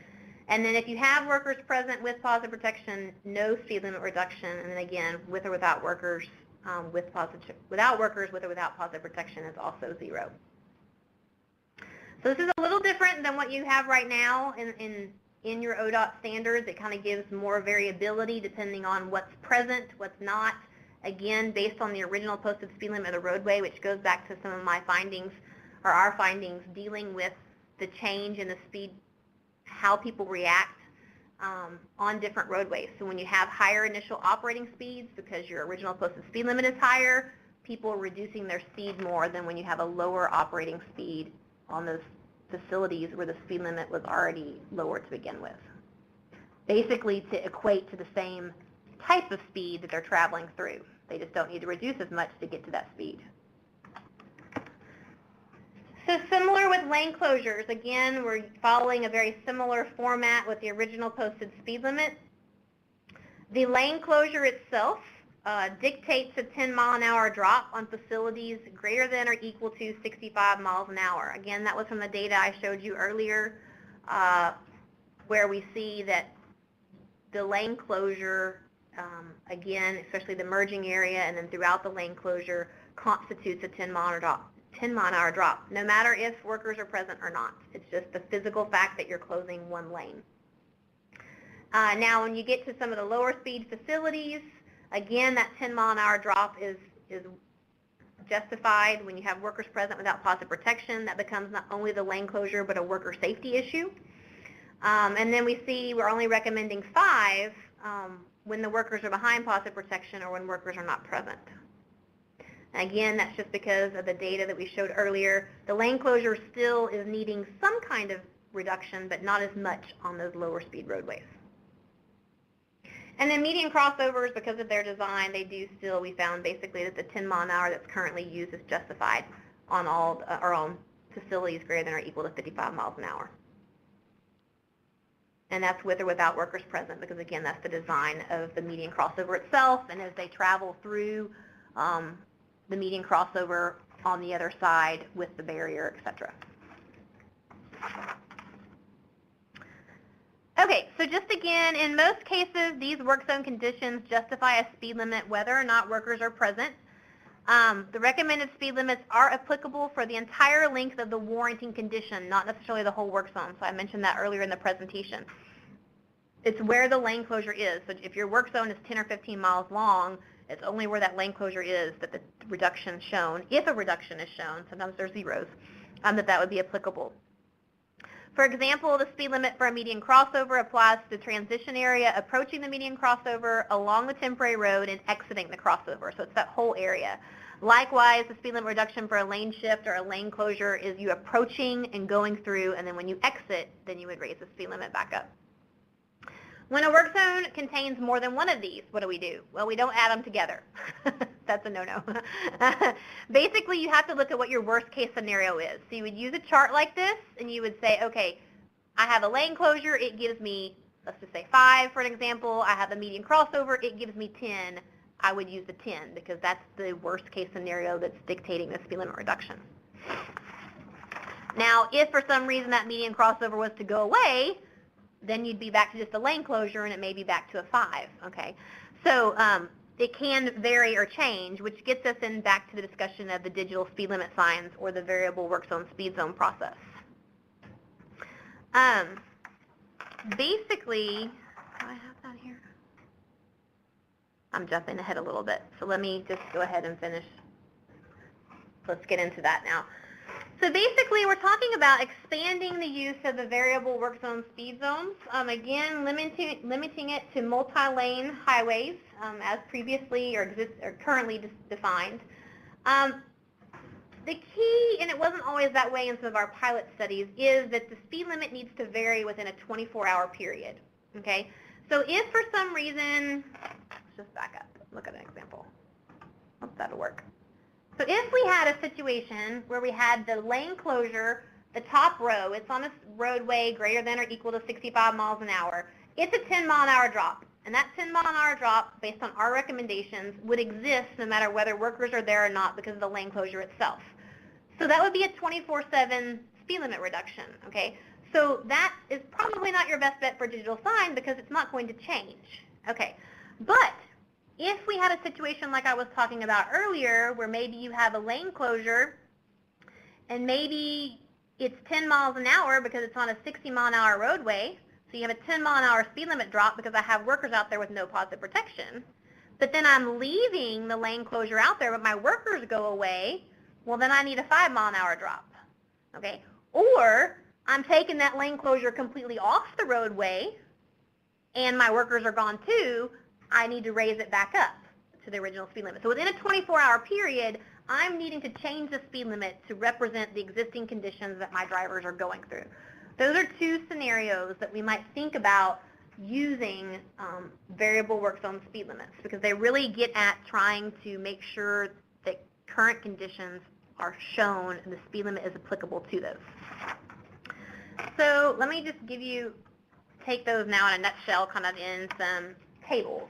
And then if you have workers present with positive protection, no speed limit reduction. And then again, with or without workers, without workers with or without positive protection is also 0. So this is a little different than what you have right now in your ODOT standards. It kind of gives more variability depending on what's present, what's not. Again, based on the original posted speed limit of the roadway, which goes back to some of my findings, or our findings, dealing with the change in the speed, how people react on different roadways. So when you have higher initial operating speeds because your original posted speed limit is higher, people are reducing their speed more than when you have a lower operating speed on those facilities where the speed limit was already lower to begin with. Basically to equate to the same type of speed that they're traveling through. They just don't need to reduce as much to get to that speed. So similar with lane closures, again, we're following a very similar format with the original posted speed limit. The lane closure itself dictates a 10-mile-an-hour drop on facilities greater than or equal to 65 miles an hour. Again, that was from the data I showed you earlier, where we see that the lane closure, again, especially the merging area and then throughout the lane closure, constitutes a 10-mile-an-hour drop, no matter if workers are present or not. It's just the physical fact that you're closing one lane. Now, when you get to some of the lower speed facilities, again, that 10-mile-an-hour drop is justified when you have workers present without positive protection. That becomes not only the lane closure, but a worker safety issue. And then we see we're only recommending 5 when the workers are behind positive protection or when workers are not present. Again, that's just because of the data that we showed earlier. The lane closure still is needing some kind of reduction, but not as much on those lower speed roadways. And then median crossovers, because of their design, they do still, we found basically that the 10 mile an hour that's currently used is justified on all or on facilities greater than or equal to 55 miles an hour. And that's with or without workers present, because again, that's the design of the median crossover itself, and as they travel through the median crossover on the other side with the barrier, etc. Okay, so just again, in most cases, these work zone conditions justify a speed limit whether or not workers are present. The recommended speed limits are applicable for the entire length of the warranting condition, not necessarily the whole work zone. So I mentioned that earlier in the presentation. It's where the lane closure is. So if your work zone is 10 or 15 miles long, it's only where that lane closure is that the reduction is shown. If a reduction is shown, sometimes there's zeros, that would be applicable. For example, the speed limit for a median crossover applies to the transition area approaching the median crossover, along the temporary road, and exiting the crossover. So it's that whole area. Likewise, the speed limit reduction for a lane shift or a lane closure is you approaching and going through, and then when you exit, then you would raise the speed limit back up. When a work zone contains more than one of these, what do? Well, we don't add them together. That's a no-no. Basically, you have to look at what your worst case scenario is. So you would use a chart like this, and you would say, okay, I have a lane closure. It gives me, let's just say 5, for an example. I have a median crossover. It gives me 10. I would use the 10 because that's the worst case scenario that's dictating the speed limit reduction. Now, if for some reason that median crossover was to go away, then you'd be back to just a lane closure, and it may be back to a 5, okay? So it can vary or change, which gets us in back to the discussion of the digital speed limit signs or the variable work zone speed zone process. Basically, do I have that here? I'm jumping ahead a little bit, so let me just go ahead and finish. Let's get into that now. So basically, we're talking about expanding the use of the variable work zone speed zones. Again, limiting it to multi-lane highways as previously or currently defined. The key, and it wasn't always that way in some of our pilot studies, is that the speed limit needs to vary within a 24-hour period. Okay. So if for some reason, let's just back up. Look at an example. Hope that'll work. So if we had a situation where we had the lane closure, the top row, it's on a roadway greater than or equal to 65 miles an hour, it's a 10-mile-an-hour drop. And that 10-mile-an-hour drop, based on our recommendations, would exist no matter whether workers are there or not because of the lane closure itself. So that would be a 24/7 speed limit reduction, okay? So that is probably not your best bet for a digital sign because it's not going to change. Okay, but if we had a situation like I was talking about earlier where maybe you have a lane closure and maybe it's 10 miles an hour because it's on a 60-mile-an-hour roadway, so you have a 10-mile-an-hour speed limit drop because I have workers out there with no positive protection, but then I'm leaving the lane closure out there, but my workers go away, well, then I need a 5-mile-an-hour drop, okay? Or I'm taking that lane closure completely off the roadway, and my workers are gone too, I need to raise it back up to the original speed limit. So within a 24-hour period, I'm needing to change the speed limit to represent the existing conditions that my drivers are going through. Those are two scenarios that we might think about using variable work zone speed limits, because they really get at trying to make sure that current conditions are shown and the speed limit is applicable to those. So let me just take those now in a nutshell, kind of in some tables.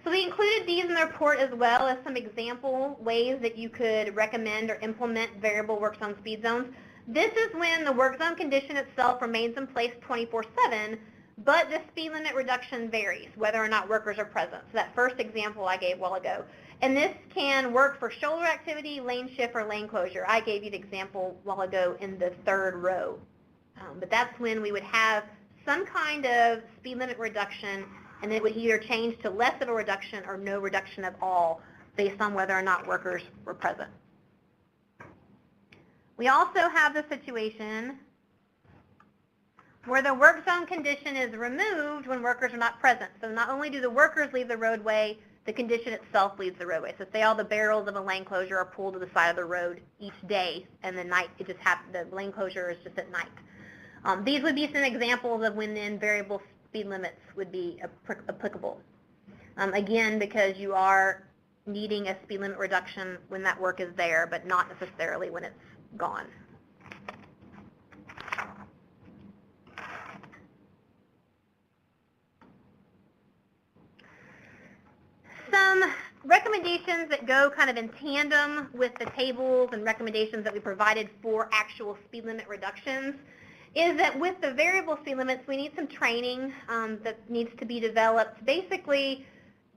So we included these in the report as well as some example ways that you could recommend or implement variable work zone speed zones. This is when the work zone condition itself remains in place 24/7, but the speed limit reduction varies whether or not workers are present. So that first example I gave a while ago. And this can work for shoulder activity, lane shift, or lane closure. I gave you the example a while ago in the third row. But that's when we would have some kind of speed limit reduction, and it would either change to less of a reduction or no reduction at all based on whether or not workers were present. We also have the situation where the work zone condition is removed when workers are not present. So not only do the workers leave the roadway, the condition itself leaves the roadway. So say all the barrels of a lane closure are pulled to the side of the road each day, and the night it just happens, the lane closure is just at night. These would be some examples of when then variable speed limits would be applicable. Again, because you are needing a speed limit reduction when that work is there, but not necessarily when it's gone. Some recommendations that go kind of in tandem with the tables and recommendations that we provided for actual speed limit reductions is that with the variable speed limits, we need some training that needs to be developed, basically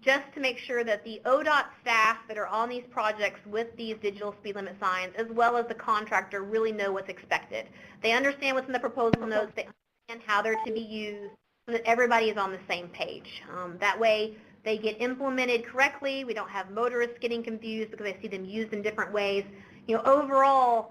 just to make sure that the ODOT staff that are on these projects with these digital speed limit signs, as well as the contractor, really know what's expected. They understand what's in the proposal notes, they understand how they're to be used, so that everybody is on the same page. That way, they get implemented correctly. We don't have motorists getting confused because they see them used in different ways. You know, overall,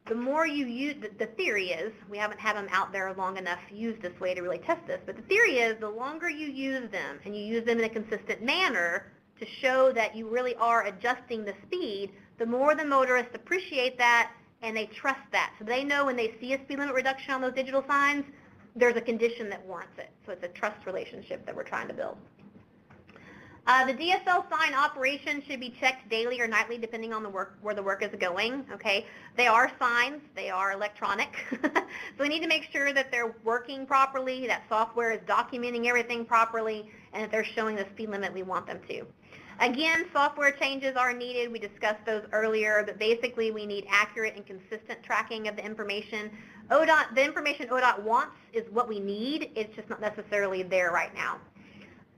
the more you use, the theory is, we haven't had them out there long enough used this way to really test this, but the theory is the longer you use them and you use them in a consistent manner to show that you really are adjusting the speed, the more the motorists appreciate that and they trust that. So they know when they see a speed limit reduction on those digital signs, there's a condition that warrants it. So it's a trust relationship that we're trying to build. The DSL sign operation should be checked daily or nightly depending on where the work is going, okay? They are signs, they are electronic, so we need to make sure that they're working properly, that software is documenting everything properly, and that they're showing the speed limit we want them to. Again, software changes are needed. We discussed those earlier, but basically we need accurate and consistent tracking of the information. The information ODOT wants is what we need, it's just not necessarily there right now.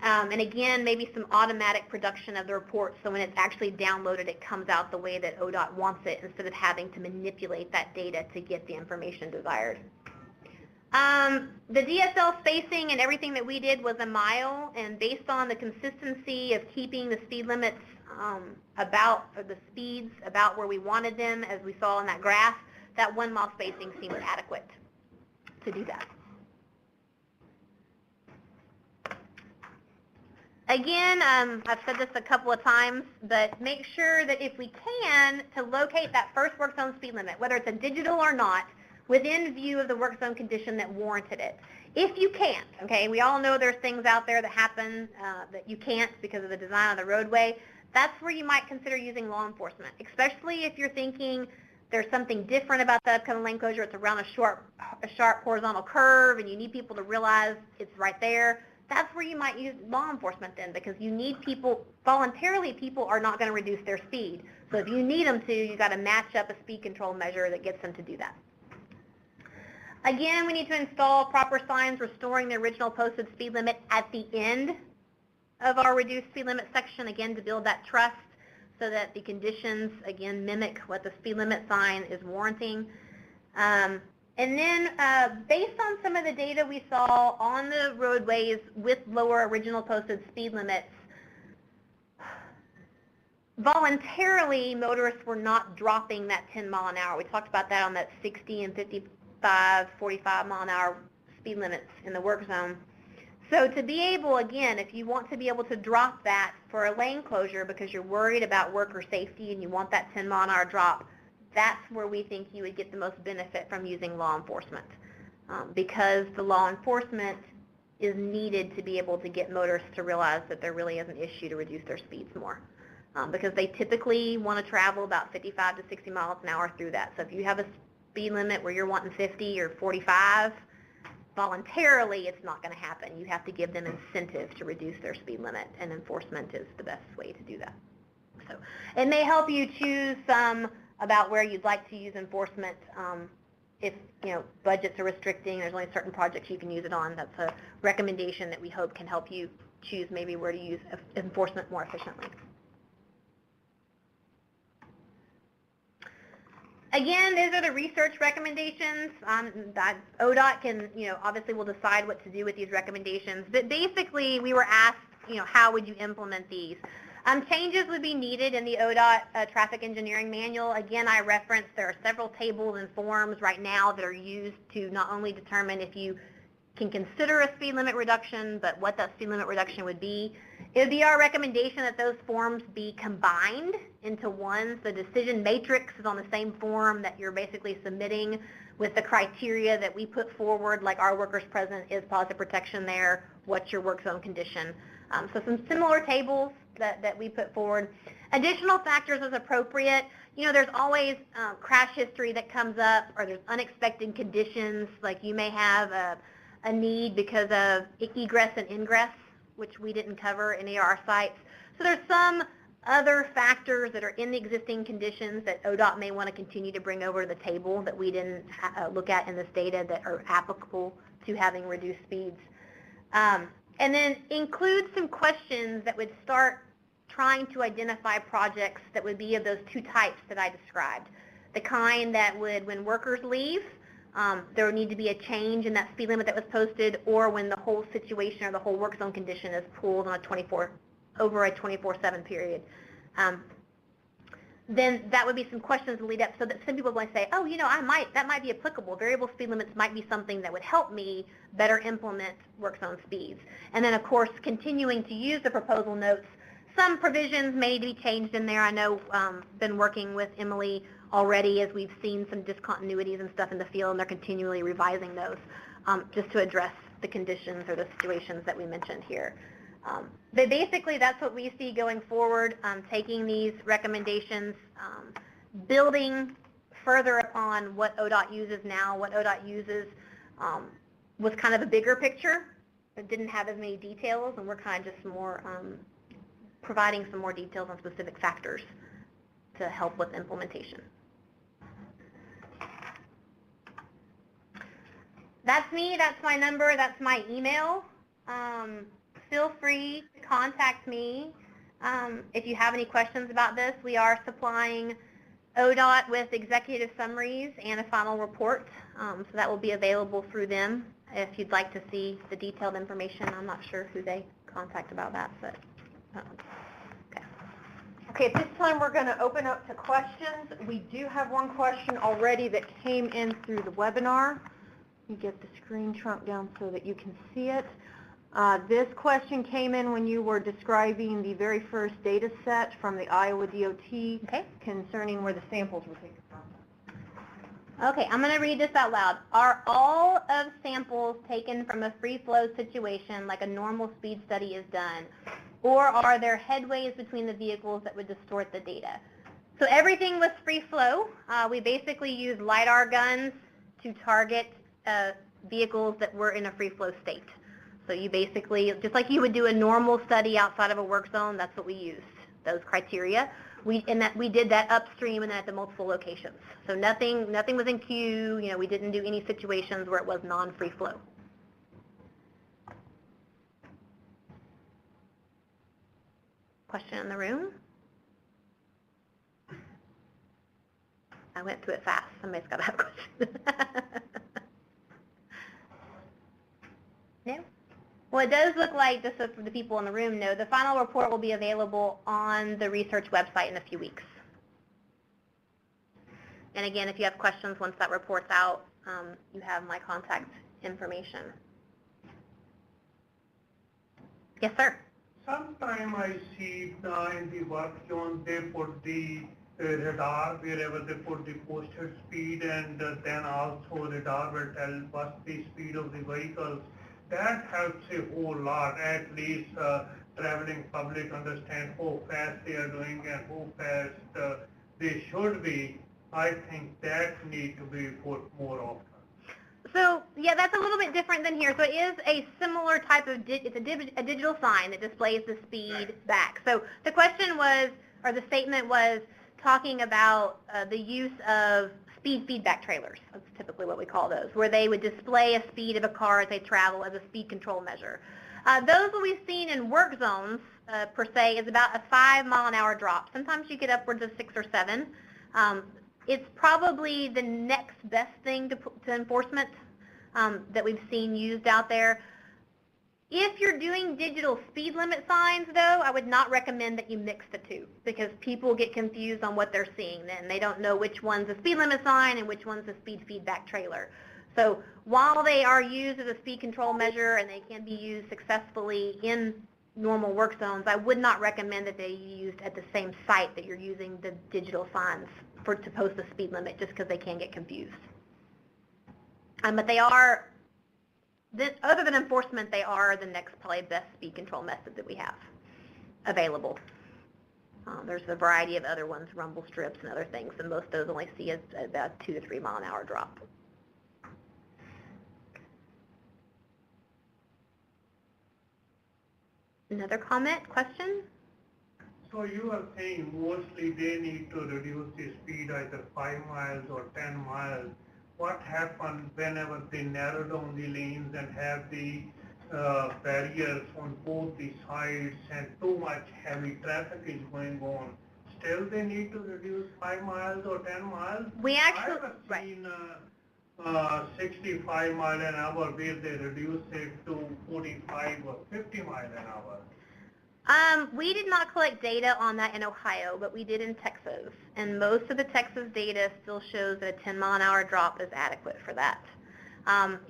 And again, maybe some automatic production of the report, so when it's actually downloaded, it comes out the way that ODOT wants it instead of having to manipulate that data to get the information desired. The DSL spacing and everything that we did was a mile, and based on the consistency of keeping the speed limits the speeds about where we wanted them, as we saw in that graph, that 1 mile spacing seemed adequate to do that. Again, I've said this a couple of times, but make sure that if we can, to locate that first work zone speed limit, whether it's a digital or not, within view of the work zone condition that warranted it. If you can't, okay, we all know there's things out there that happen that you can't because of the design of the roadway, that's where you might consider using law enforcement, especially if you're thinking there's something different about the upcoming lane closure, it's around a sharp horizontal curve, and you need people to realize it's right there. That's where you might use law enforcement then, because you need people, voluntarily people are not going to reduce their speed. So if you need them to, you've got to match up a speed control measure that gets them to do that. Again, we need to install proper signs restoring the original posted speed limit at the end of our reduced speed limit section, again, to build that trust so that the conditions, again, mimic what the speed limit sign is warranting. And then based on some of the data we saw on the roadways with lower original posted speed limits, voluntarily motorists were not dropping that 10 mile an hour. We talked about that on that 60 and 55, 45 mile an hour speed limits in the work zone. So to be able, again, if you want to be able to drop that for a lane closure because you're worried about worker safety and you want that 10 mile an hour drop, that's where we think you would get the most benefit from using law enforcement, because the law enforcement is needed to be able to get motorists to realize that there really is an issue to reduce their speeds more, because they typically want to travel about 55 to 60 miles an hour through that. So if you have a speed limit where you're wanting 50 or 45, voluntarily it's not going to happen. You have to give them incentive to reduce their speed limit, and enforcement is the best way to do that. So it may help you choose about where you'd like to use enforcement. If budgets are restricting, there's only certain projects you can use it on. That's a recommendation that we hope can help you choose maybe where to use enforcement more efficiently. Again, these are the research recommendations. That ODOT can, obviously will decide what to do with these recommendations. But basically, we were asked, how would you implement these? Changes would be needed in the ODOT traffic engineering manual. Again, I referenced there are several tables and forms right now that are used to not only determine if you can consider a speed limit reduction, but what that speed limit reduction would be. It would be our recommendation that those forms be combined into one. The decision matrix is on the same form that you're basically submitting with the criteria that we put forward, like our workers present is positive protection there, what's your work zone condition. So some similar tables that we put forward. Additional factors as appropriate. There's always crash history that comes up, or there's unexpected conditions, like you may have a need because of egress and ingress, which we didn't cover in any of our sites. So there's some other factors that are in the existing conditions that ODOT may want to continue to bring over to the table that we didn't look at in this data that are applicable to having reduced speeds. And then include some questions that would start trying to identify projects that would be of those two types that I described. The kind that would, when workers leave, there would need to be a change in that speed limit that was posted, or when the whole situation or the whole work zone condition is pulled on over a 24/7 period. Then that would be some questions to lead up, so that some people might say, oh, that might be applicable. Variable speed limits might be something that would help me better implement work zone speeds. And then, of course, continuing to use the proposal notes. Some provisions may be changed in there. I know been working with Emily already as we've seen some discontinuities and stuff in the field, and they're continually revising those just to address the conditions or the situations that we mentioned here. But basically, that's what we see going forward, taking these recommendations, building further upon what ODOT uses now. What ODOT uses was kind of a bigger picture. It didn't have as many details, and we're kind of just more providing some more details on specific factors to help with implementation. That's me. That's my number. That's my email. Feel free to contact me if you have any questions about this. We are supplying ODOT with executive summaries and a final report, so that will be available through them if you'd like to see the detailed information. I'm not sure who they contact about that, but Okay, at this time we're going to open up to questions. We do have one question already that came in through the webinar. You get the screen shrunk down so that you can see it. This question came in when you were describing the very first data set from the Iowa DOT concerning where the samples were taken from. Okay, I'm going to read this out loud. Are all of samples taken from a free flow situation like a normal speed study is done? Or are there headways between the vehicles that would distort the data? So everything was free flow. We basically used LiDAR guns to target vehicles that were in a free flow state. So you basically, just like you would do a normal study outside of a work zone, that's what we used. those criteria. We did that upstream and then at the multiple locations. So nothing was in queue. You know, we didn't do any situations where it was non-free flow. Question in the room? I went through it fast. Somebody's got to have a question. No? Well, it does look like, just so for the people in the room know, the final report will be available on the research website in a few weeks. And again, if you have questions once that report's out, you have my contact information. Yes, sir. Sometime I see in the work zone they put the radar wherever they put the posted speed, and then also radar will tell what's the speed of the vehicles. That helps a whole lot, at least traveling public understand how fast they are doing and how fast they should be. I think that need to be put more often. So, yeah, that's a little bit different than here. So it is a similar type of, it's a digital sign that displays the speed back. So the question was, or the statement was talking about the use of speed feedback trailers. That's typically what we call those, where they would display a speed of a car as they travel as a speed control measure. Those that we've seen in work zones, per se, is about a 5 mile an hour drop. Sometimes you get upwards of 6 or 7. It's probably the next best thing to enforcement that we've seen used out there. If you're doing digital speed limit signs, though, I would not recommend that you mix the two, because people get confused on what they're seeing then. They don't know which one's a speed limit sign and which one's a speed feedback trailer. So while they are used as a speed control measure and they can be used successfully in normal work zones, I would not recommend that they be used at the same site that you're using the digital signs to post the speed limit, just because they can get confused. But they are, other than enforcement, they are the next probably best speed control method that we have available. There's a variety of other ones, rumble strips and other things, and most of those only see about 2 to 3 mile an hour drop. Another comment, question? So you are saying mostly they need to reduce the speed either 5 miles or 10 miles. What happens whenever they narrow down the lanes and have the barriers on both the sides and too much heavy traffic is going on? Still they need to reduce 5 miles or 10 miles? We actually, I have seen 65 mile an hour where they reduce it to 45 or 50 mile an hour. We did not collect data on that in Ohio, but we did in Texas. And most of the Texas data still shows that a 10 mile an hour drop is adequate for that.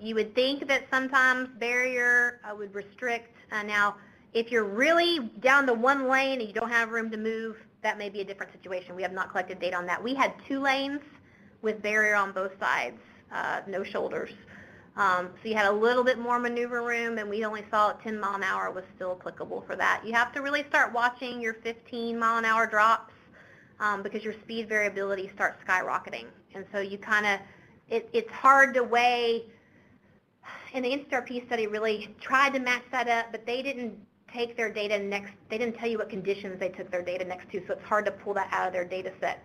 You would think that sometimes barrier would restrict. Now, if you're really down to one lane and you don't have room to move, that may be a different situation. We have not collected data on that. We had 2 lanes with barrier on both sides, no shoulders. So you had a little bit more maneuver room, and we only saw 10 mile an hour was still applicable for that. You have to really start watching your 15 mile an hour drops because your speed variability starts skyrocketing. And so you kind of, it's hard to weigh, and the NCRP study really tried to match that up, but they didn't take their data next, they didn't tell you what conditions they took their data next to, so it's hard to pull that out of their data set.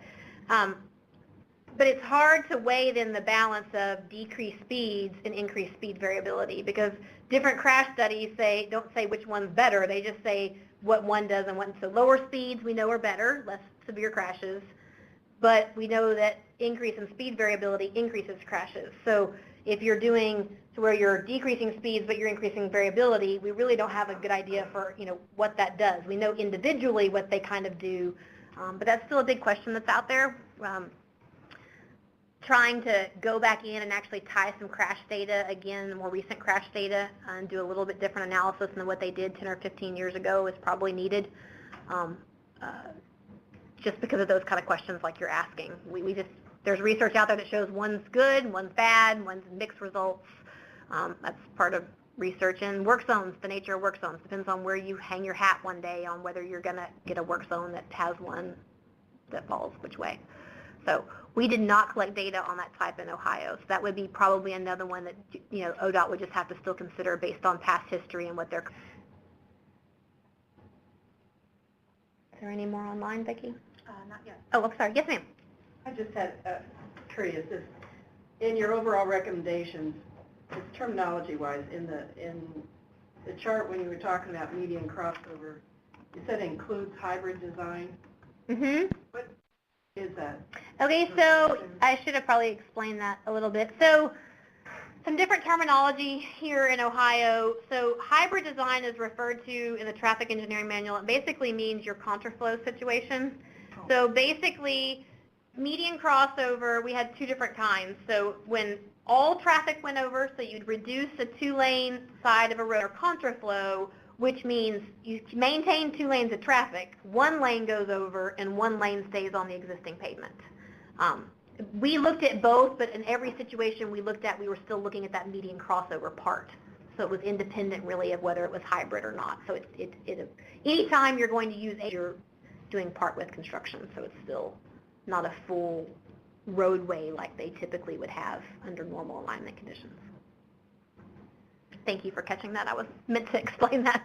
But it's hard to weigh then the balance of decreased speeds and increased speed variability, because different crash studies don't say which one's better, they just say what one does and what. So lower speeds we know are better, less severe crashes, but we know that increase in speed variability increases crashes. So if you're doing to where you're decreasing speeds but you're increasing variability, we really don't have a good idea for what that does. We know individually what they kind of do, but that's still a big question that's out there. Trying to go back in and actually tie some crash data, again, more recent crash data, and do a little bit different analysis than what they did 10 or 15 years ago is probably needed, just because of those kind of questions like you're asking. There's research out there that shows one's good, one's bad, one's mixed results. That's part of research. And work zones, the nature of work zones, depends on where you hang your hat one day on whether you're going to get a work zone that has one that falls which way. So we did not collect data on that type in Ohio. So that would be probably another one that ODOT would just have to still consider based on past history and what they're. there any more online, Vicki? Not yet. Oh, I'm sorry. Yes, ma'am. I just had, curious, in your overall recommendations, it's terminology-wise, in the chart when you were talking about median crossover, you said it includes hybrid design. Mm-hmm. What is that? Okay, so I should have probably explained that a little bit. So some different terminology here in Ohio. So hybrid design is referred to in the traffic engineering manual. It basically means your contraflow situation. So basically, median crossover, we had two different kinds. So when all traffic went over, so you'd reduce a two-lane side of a road or contraflow, which means you maintain 2 lanes of traffic, 1 lane goes over and 1 lane stays on the existing pavement. We looked at both, but in every situation we looked at, we were still looking at that median crossover part. So it was independent really of whether it was hybrid or not. So anytime you're going to use you're doing part with construction, so it's still not a full roadway like they typically would have under normal alignment conditions. Thank you for catching that. I was meant to explain that.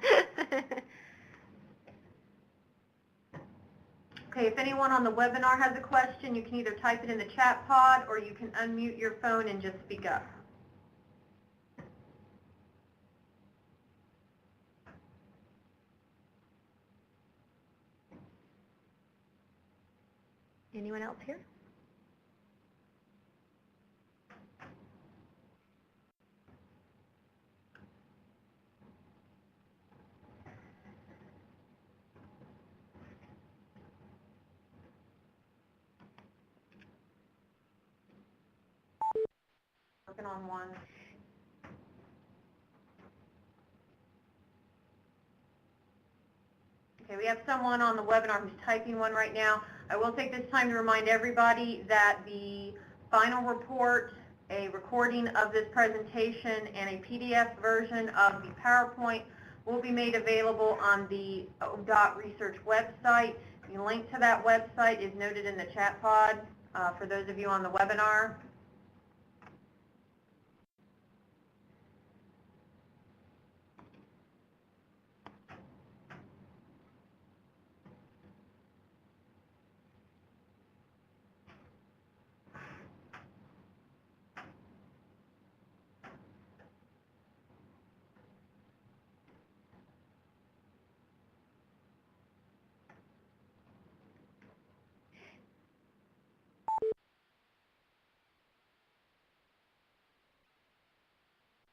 Okay, if anyone on the webinar has a question, you can either type it in the chat pod or you can unmute your phone and just speak up. Anyone else here? Working on one. Okay, we have someone on the webinar who's typing one right now. I will take this time to remind everybody that the final report, a recording of this presentation, and a PDF version of the PowerPoint will be made available on the ODOT Research website. The link to that website is noted in the chat pod for those of you on the webinar.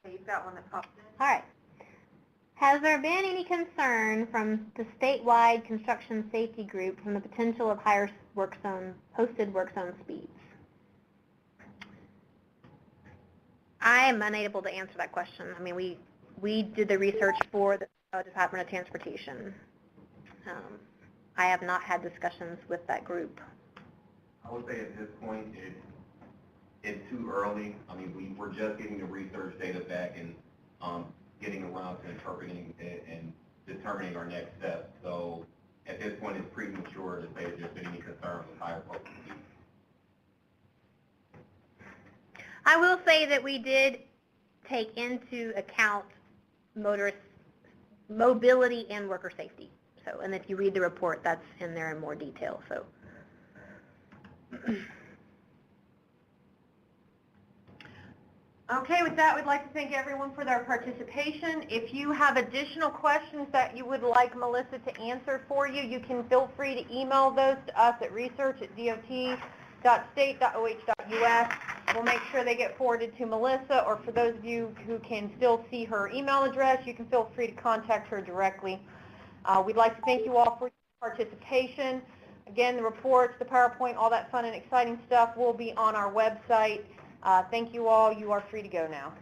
Okay, you've got one that popped in. All right. Has there been any concern from the statewide construction safety group from the potential of higher posted work zone speeds? I am unable to answer that question. I mean, we did the research for the Department of Transportation. I have not had discussions with that group. I would say at this point, it's too early. I mean, we're just getting the research data back and getting around to interpreting it and determining our next steps. So at this point, it's premature to say if there's been any concerns with higher posted speeds. I will say that we did take into account motorist mobility and worker safety. So, and if you read the report, that's in there in more detail. So. Okay, with that, we'd like to thank everyone for their participation. If you have additional questions that you would like Melissa to answer for you, you can feel free to email those to us at research@dot.state.oh.us. We'll make sure they get forwarded to Melissa, or for those of you who can still see her email address, you can feel free to contact her directly. We'd like to thank you all for your participation. Again, the reports, the PowerPoint, all that fun and exciting stuff will be on our website. Thank you all. You are free to go now.